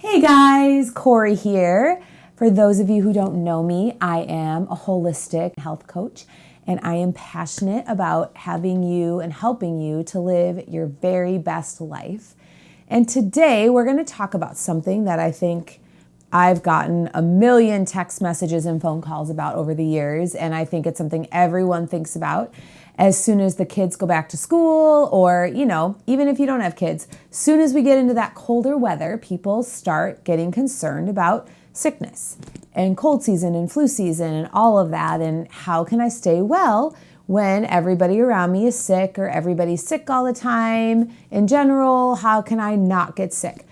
Hey guys, Corrie here. For those of you who don't know me, I am a holistic health coach and I am passionate about having you and helping you to live your very best life. And today we're going to talk about something that I think I've gotten a million text messages and phone calls about over the years, and I think it's something everyone thinks about as soon as the kids go back to school, or, even if you don't have kids, soon as we get into that colder weather, people start getting concerned about sickness and cold season and flu season and all of that, and how can I stay well when everybody around me is sick or everybody's sick all the time in general? How can I not get sick?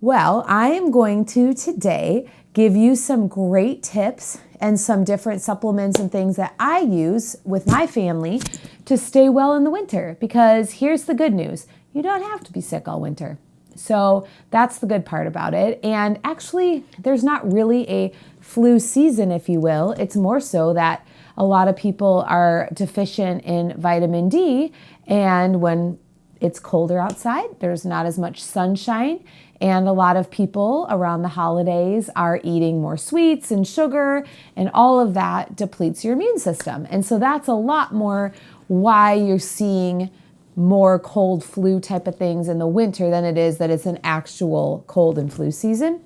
Well, I am going to today give you some great tips and some different supplements and things that I use with my family to stay well in the winter. Because here's the good news, you don't have to be sick all winter. So that's the good part about it. And actually, there's not really a flu season, if you will. It's more so that a lot of people are deficient in vitamin D, and when it's colder outside, there's not as much sunshine, and a lot of people around the holidays are eating more sweets and sugar, and all of that depletes your immune system. And so that's a lot more why you're seeing more cold flu type of things in the winter than it is that it's an actual cold and flu season.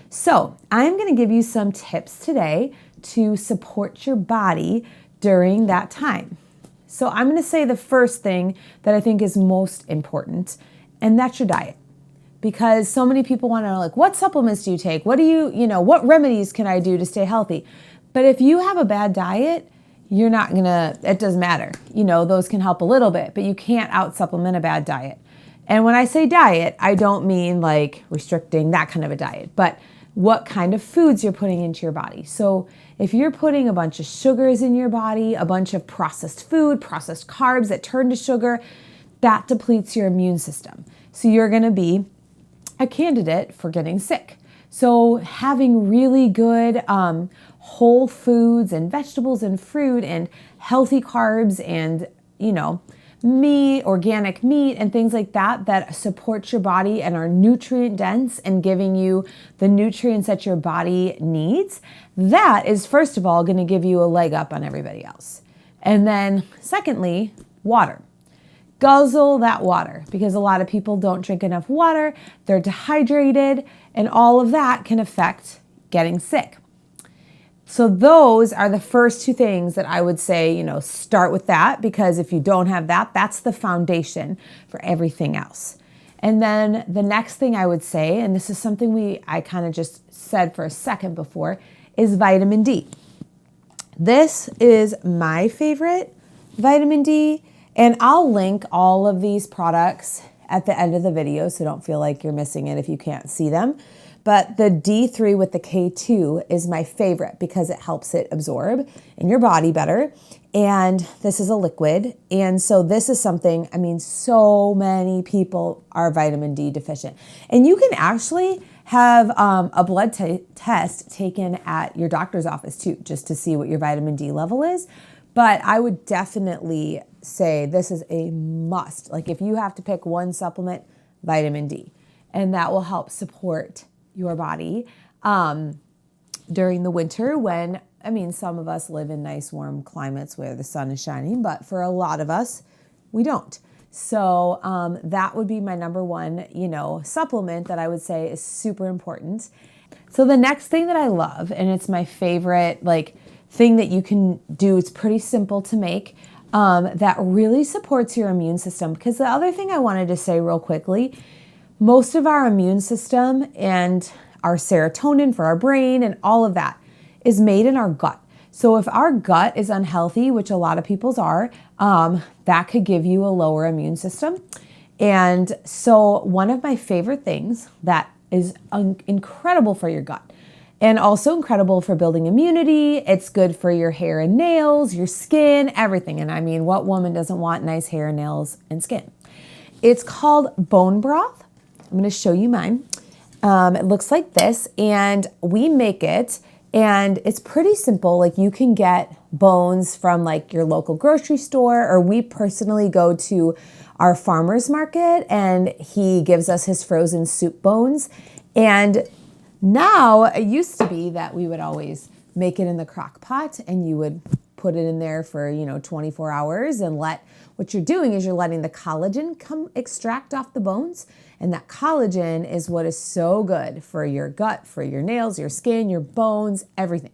So I'm going to give you some tips today to support your body during that time. So I'm going to say the first thing that I think is most important, and that's your diet. Because so many people want to know, like, what supplements do you take? What what remedies can I do to stay healthy? But if you have a bad diet, it doesn't matter. Those can help a little bit, but you can't out-supplement a bad diet. And when I say diet, I don't mean like restricting that kind of a diet, but what kind of foods you're putting into your body. So if you're putting a bunch of sugars in your body, a bunch of processed food, processed carbs that turn to sugar, that depletes your immune system. So you're going to be a candidate for getting sick. So having really good whole foods and vegetables and fruit and healthy carbs and, meat, organic meat and things like that support your body and are nutrient dense and giving you the nutrients that your body needs, that is first of all going to give you a leg up on everybody else. And then secondly, water. Guzzle that water, because a lot of people don't drink enough water, they're dehydrated, and all of that can affect getting sick. So those are the first two things that I would say, start with that, because if you don't have that, that's the foundation for everything else. And then the next thing I would say, and this is something I kind of just said for a second before, is vitamin D. This is my favorite vitamin D. And I'll link all of these products at the end of the video, so don't feel like you're missing it if you can't see them. But the D3 with the K2 is my favorite because it helps it absorb in your body better. And this is a liquid. And so this is something, so many people are vitamin D deficient. And you can actually have a blood test taken at your doctor's office too, just to see what your vitamin D level is. But I would definitely say this is a must. Like, if you have to pick one supplement, vitamin D. And that will help support your body during the winter when, some of us live in nice warm climates where the sun is shining, but for a lot of us, we don't. So that would be my number one, supplement that I would say is super important. So the next thing that I love, and it's my favorite, thing that you can do, it's pretty simple to make, that really supports your immune system. Because the other thing I wanted to say real quickly, most of our immune system and our serotonin for our brain and all of that is made in our gut. So if our gut is unhealthy, which a lot of people's are, that could give you a lower immune system. And so one of my favorite things that is incredible for your gut, and also incredible for building immunity. It's good for your hair and nails, your skin, everything. And what woman doesn't want nice hair, nails, and skin? It's called bone broth. I'm going to show you mine. It looks like this, and we make it, and it's pretty simple. Like, you can get bones from your local grocery store, or we personally go to our farmer's market, and he gives us his frozen soup bones. And now it used to be that we would always make it in the crock pot and you would put it in there for, 24 hours and what you're doing is you're letting the collagen extract off the bones. And that collagen is what is so good for your gut, for your nails, your skin, your bones, everything.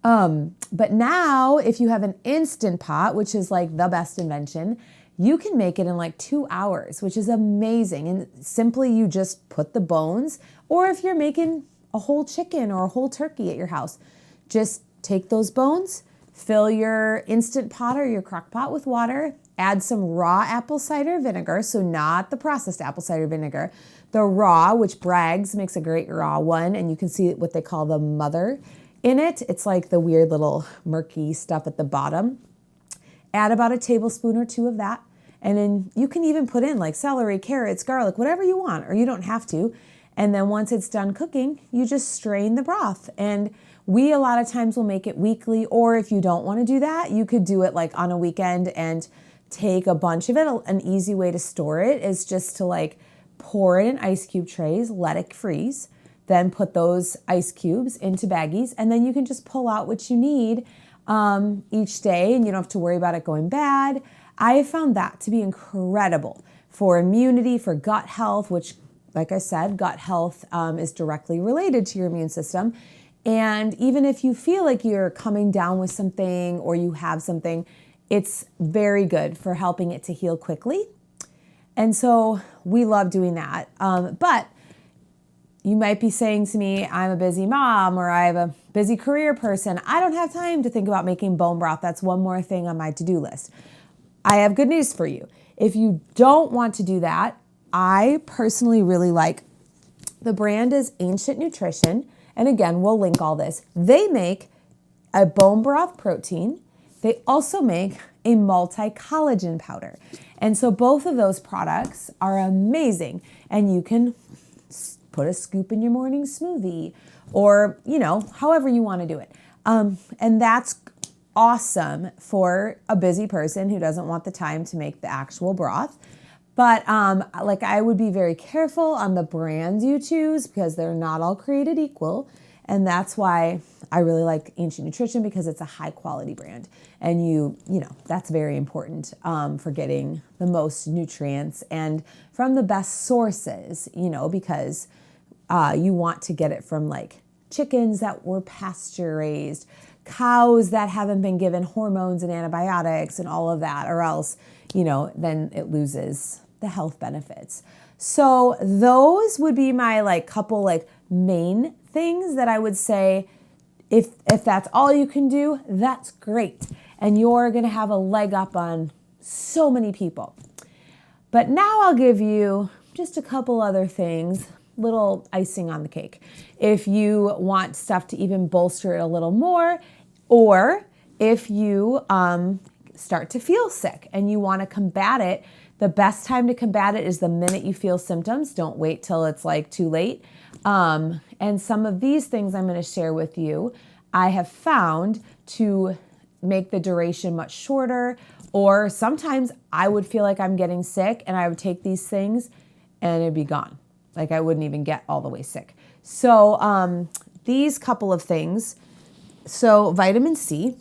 But now if you have an Instant Pot, which is like the best invention, you can make it in like 2 hours, which is amazing. And simply you just put the bones, or if you're making a whole chicken or a whole turkey at your house, just take those bones, fill your Instant Pot or your crock pot with water, add some raw apple cider vinegar, so not the processed apple cider vinegar, the raw, which Bragg's makes a great raw one, and you can see what they call the mother in it. It's like the weird little murky stuff at the bottom. Add about a tablespoon or 2 of that, and then you can even put in like celery, carrots, garlic, whatever you want, or you don't have to. And then once it's done cooking, you just strain the broth. And we a lot of times will make it weekly, or if you don't want to do that, you could do it like on a weekend and take a bunch of it. An easy way to store it is just to like pour it in ice cube trays, let it freeze, then put those ice cubes into baggies, and then you can just pull out what you need each day, and you don't have to worry about it going bad. I have found that to be incredible for immunity, for gut health, which, like I said, gut health is directly related to your immune system. And even if you feel like you're coming down with something or you have something, it's very good for helping it to heal quickly. And so we love doing that. But you might be saying to me, I'm a busy mom, or I have a busy career person. I don't have time to think about making bone broth. That's one more thing on my to-do list. I have good news for you. If you don't want to do that, I personally really like, the brand is Ancient Nutrition. And again, we'll link all this. They make a bone broth protein. They also make a multi-collagen powder. And so both of those products are amazing. And you can put a scoop in your morning smoothie, or, however you want to do it. And that's awesome for a busy person who doesn't want the time to make the actual broth. But I would be very careful on the brands you choose, because they're not all created equal. And that's why I really like Ancient Nutrition, because it's a high quality brand. And that's very important for getting the most nutrients and from the best sources, because you want to get it from like chickens that were pasture raised, cows that haven't been given hormones and antibiotics and all of that, or else, then it loses the health benefits. So those would be my couple main things that I would say, if that's all you can do, that's great. And you're going to have a leg up on so many people. But now I'll give you just a couple other things, little icing on the cake. If you want stuff to even bolster it a little more, or if you start to feel sick and you want to combat it, the best time to combat it is the minute you feel symptoms. Don't wait till it's too late. And some of these things I'm going to share with you, I have found to make the duration much shorter. Or sometimes I would feel like I'm getting sick and I would take these things and it'd be gone. I wouldn't even get all the way sick. So these couple of things. So vitamin C.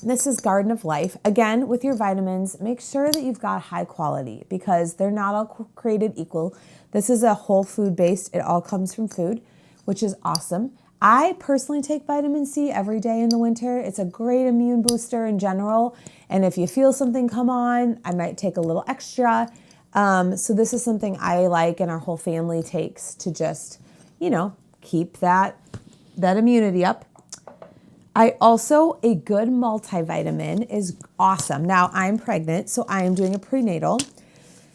This is Garden of Life. Again, with your vitamins, make sure that you've got high quality, because they're not all created equal. This is a whole food based. It all comes from food, which is awesome. I personally take vitamin C every day in the winter. It's a great immune booster in general. And if you feel something come on, I might take a little extra. So this is something I like and our whole family takes to just, keep that immunity up. A good multivitamin is awesome. Now I'm pregnant, so I am doing a prenatal.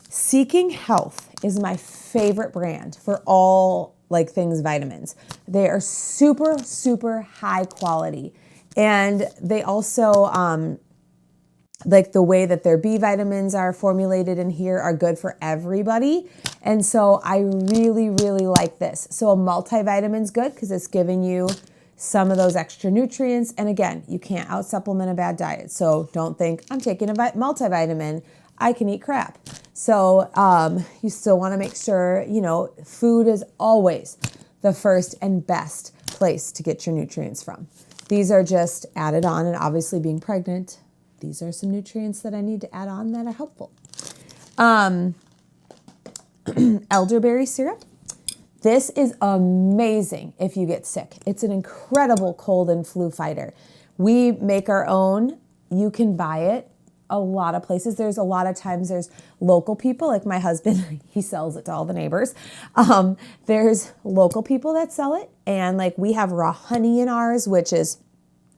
Seeking Health is my favorite brand for all things vitamins. They are super, super high quality. And they also, the way that their B vitamins are formulated in here are good for everybody. And so I really, really like this. So a multivitamin's good because it's giving you some of those extra nutrients. And again, you can't out supplement a bad diet. So don't think I'm taking a multivitamin. I can eat crap. So you still want to make sure, food is always the first and best place to get your nutrients from. These are just added on, and obviously being pregnant, these are some nutrients that I need to add on that are helpful. Elderberry syrup. This is amazing if you get sick. It's an incredible cold and flu fighter. We make our own. You can buy it a lot of places. There's a lot of times there's local people, like my husband, he sells it to all the neighbors. There's local people that sell it. And like we have raw honey in ours, which is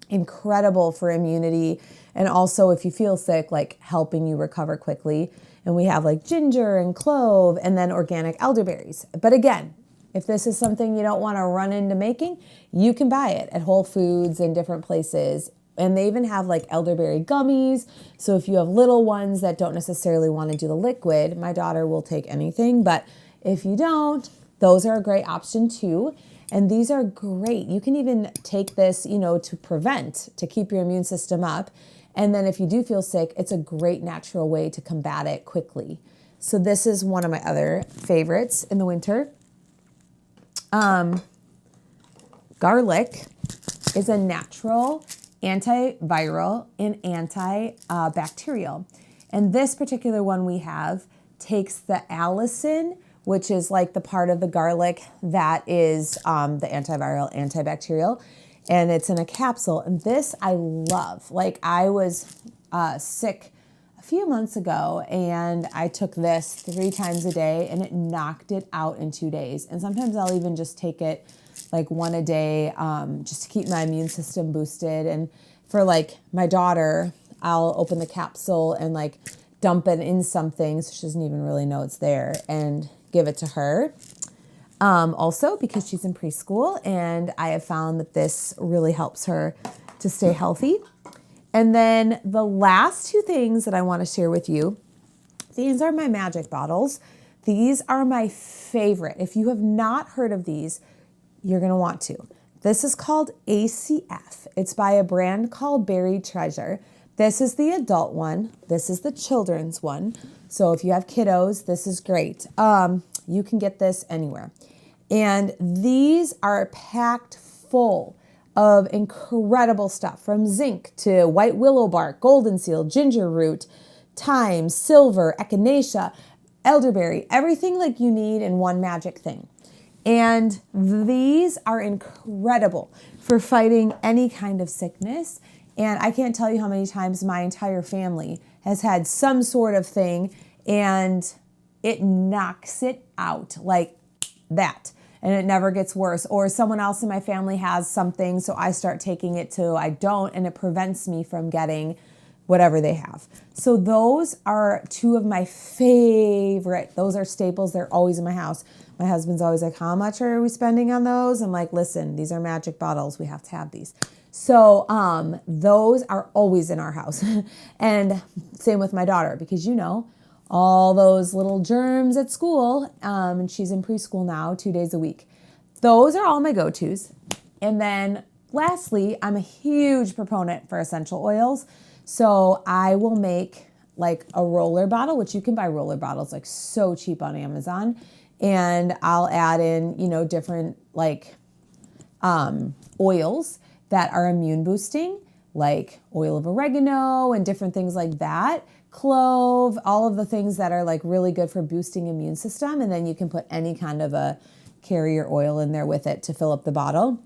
incredible for immunity. And also if you feel sick, like helping you recover quickly. And we have like ginger and clove and then organic elderberries. But again, if this is something you don't want to run into making, you can buy it at Whole Foods and different places. And they even have like elderberry gummies. So if you have little ones that don't necessarily want to do the liquid, my daughter will take anything. But if you don't, those are a great option too. And these are great. You can even take this, to keep your immune system up. And then if you do feel sick, it's a great natural way to combat it quickly. So this is one of my other favorites in the winter. Garlic is a natural antiviral and antibacterial. And this particular one we have takes the allicin, which is like the part of the garlic that is the antiviral, antibacterial, and it's in a capsule. And this I love. Like I was sick a few months ago and I took this 3 times a day and it knocked it out in 2 days. And sometimes I'll even just take it like 1 a day just to keep my immune system boosted. And for like my daughter, I'll open the capsule and like dump it in something so she doesn't even really know it's there and give it to her. Also because she's in preschool and I have found that this really helps her to stay healthy. And then the last 2 things that I want to share with you, these are my magic bottles. These are my favorite. If you have not heard of these, you're going to want to. This is called ACF. It's by a brand called Berry Treasure. This is the adult one. This is the children's one. So if you have kiddos, this is great. You can get this anywhere. And these are packed full of incredible stuff, from zinc to white willow bark, golden seal, ginger root, thyme, silver, echinacea, elderberry, everything like you need in one magic thing. And these are incredible for fighting any kind of sickness. And I can't tell you how many times my entire family has had some sort of thing and it knocks it out like that. And it never gets worse. Or someone else in my family has something, so I start taking it too. I don't, and it prevents me from getting whatever they have. So those are 2 of my favorite. Those are staples. They're always in my house. My husband's always like, how much are we spending on those? I'm like, listen, these are magic bottles. We have to have these. So those are always in our house. And same with my daughter, because all those little germs at school, and she's in preschool now 2 days a week. Those are all my go-tos. And then lastly, I'm a huge proponent for essential oils. So I will make like a roller bottle, which you can buy roller bottles like so cheap on Amazon. And I'll add in, different like oils that are immune boosting, like oil of oregano and different things like that. Clove, all of the things that are like really good for boosting immune system. And then you can put any kind of a carrier oil in there with it to fill up the bottle.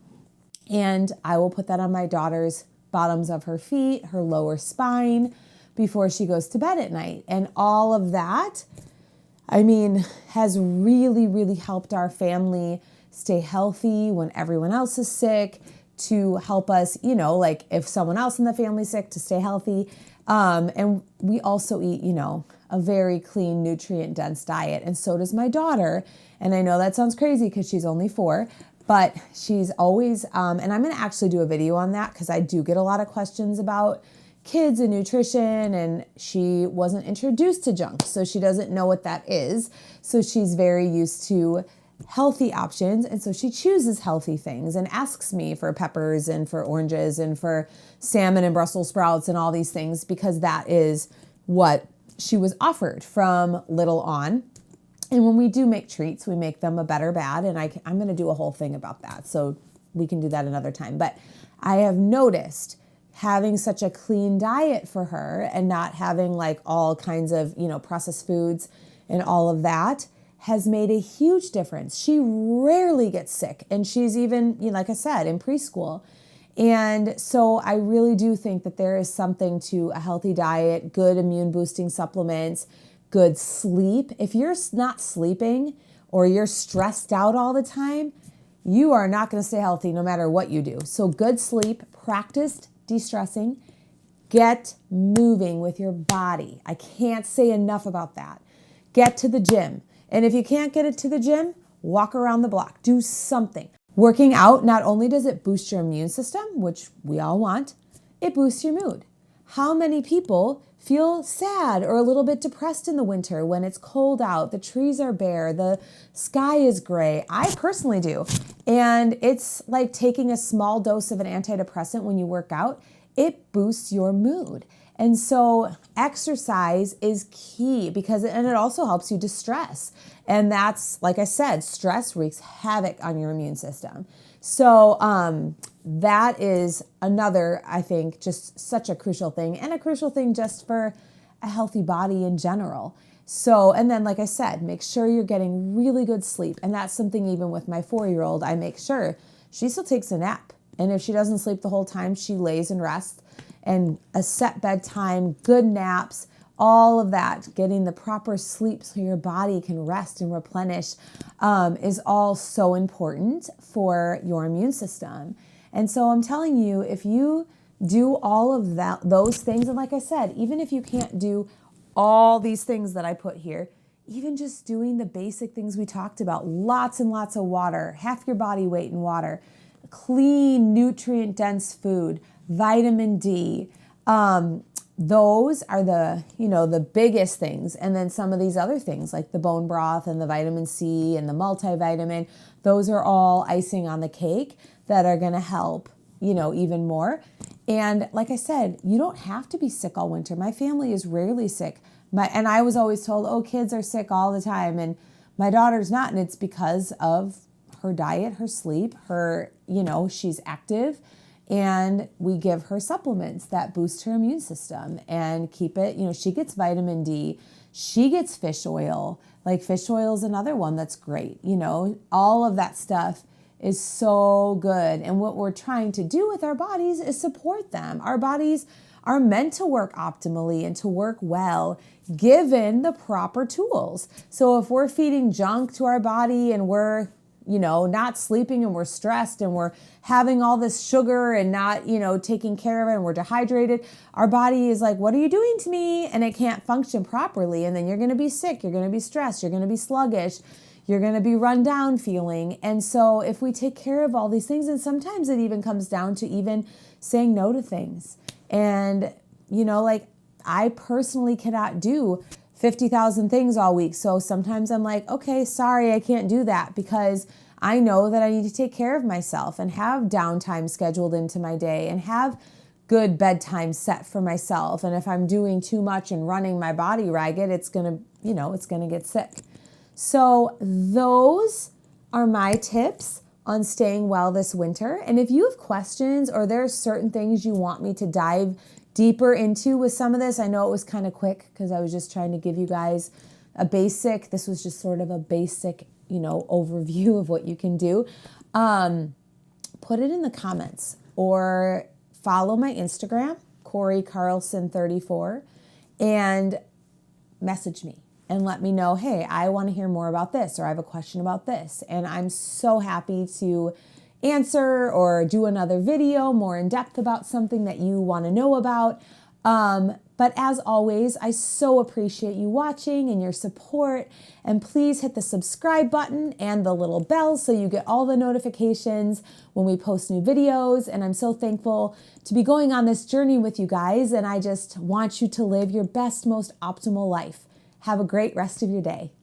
And I will put that on my daughter's bottoms of her feet, her lower spine before she goes to bed at night. And all of that, has really, really helped our family stay healthy when everyone else is sick, to help us, like if someone else in the family is sick, to stay healthy. And we also eat, a very clean, nutrient-dense diet. And so does my daughter. And I know that sounds crazy because she's only 4, but she's always, and I'm going to actually do a video on that because I do get a lot of questions about kids and nutrition, and she wasn't introduced to junk, so she doesn't know what that is. So she's very used to healthy options, and so she chooses healthy things and asks me for peppers and for oranges and for salmon and Brussels sprouts and all these things because that is what she was offered from little on. And when we do make treats, we make them a better bad. And I'm going to do a whole thing about that. So we can do that another time. But I have noticed having such a clean diet for her and not having like all kinds of, processed foods and all of that has made a huge difference. She rarely gets sick. And she's even, like I said, in preschool. And so I really do think that there is something to a healthy diet, good immune boosting supplements, good sleep. If you're not sleeping or you're stressed out all the time, you are not going to stay healthy no matter what you do. So good sleep, practice de-stressing, get moving with your body. I can't say enough about that. Get to the gym. And if you can't get it to the gym, walk around the block, do something. Working out, not only does it boost your immune system, which we all want, it boosts your mood. How many people feel sad or a little bit depressed in the winter when it's cold out, the trees are bare, the sky is gray? I personally do. And it's like taking a small dose of an antidepressant when you work out. It boosts your mood. And so exercise is key because it also helps you distress. And that's, like I said, stress wreaks havoc on your immune system. So that is another, I think, just such a crucial thing, and a crucial thing just for a healthy body in general. So, and then, like I said, make sure you're getting really good sleep. And that's something even with my 4-year-old, I make sure she still takes a nap. And if she doesn't sleep the whole time, she lays and rests. And a set bedtime, good naps, all of that, getting the proper sleep so your body can rest and replenish is all so important for your immune system. And so I'm telling you, if you do all of those things, and like I said, even if you can't do all these things that I put here, even just doing the basic things we talked about, lots and lots of water, half your body weight in water, clean, nutrient-dense food, vitamin D, those are the biggest things. And then some of these other things like the bone broth and the vitamin C and the multivitamin, those are all icing on the cake that are going to help, even more. And like I said, you don't have to be sick all winter. My family is rarely sick. And I was always told, oh, kids are sick all the time. And my daughter's not. And it's because of her diet, her sleep, her, she's active. And we give her supplements that boost her immune system and keep it, she gets vitamin D, she gets fish oil. Like fish oil is another one that's great. All of that stuff is so good. And what we're trying to do with our bodies is support them. Our bodies are meant to work optimally and to work well, given the proper tools. So if we're feeding junk to our body and we're not sleeping and we're stressed and we're having all this sugar and not, taking care of it and we're dehydrated, our body is like, what are you doing to me? And it can't function properly. And then you're going to be sick. You're going to be stressed. You're going to be sluggish. You're going to be run down feeling. And so if we take care of all these things, and sometimes it even comes down to even saying no to things. And, I personally cannot do 50,000 things all week. So sometimes I'm like, okay, sorry, I can't do that because I know that I need to take care of myself and have downtime scheduled into my day and have good bedtime set for myself. And if I'm doing too much and running my body ragged, it's going to get sick. So those are my tips on staying well this winter. And if you have questions or there are certain things you want me to dive deeper into with some of this, I know it was kind of quick because I was just trying to give you guys this was just sort of a basic, overview of what you can do. Put it in the comments or follow my Instagram, Corrie Carlson 34, and message me and let me know, hey, I want to hear more about this, or I have a question about this. And I'm so happy to answer or do another video more in depth about something that you want to know about. But as always, I so appreciate you watching and your support. And please hit the subscribe button and the little bell so you get all the notifications when we post new videos. And I'm so thankful to be going on this journey with you guys. And I just want you to live your best, most optimal life. Have a great rest of your day.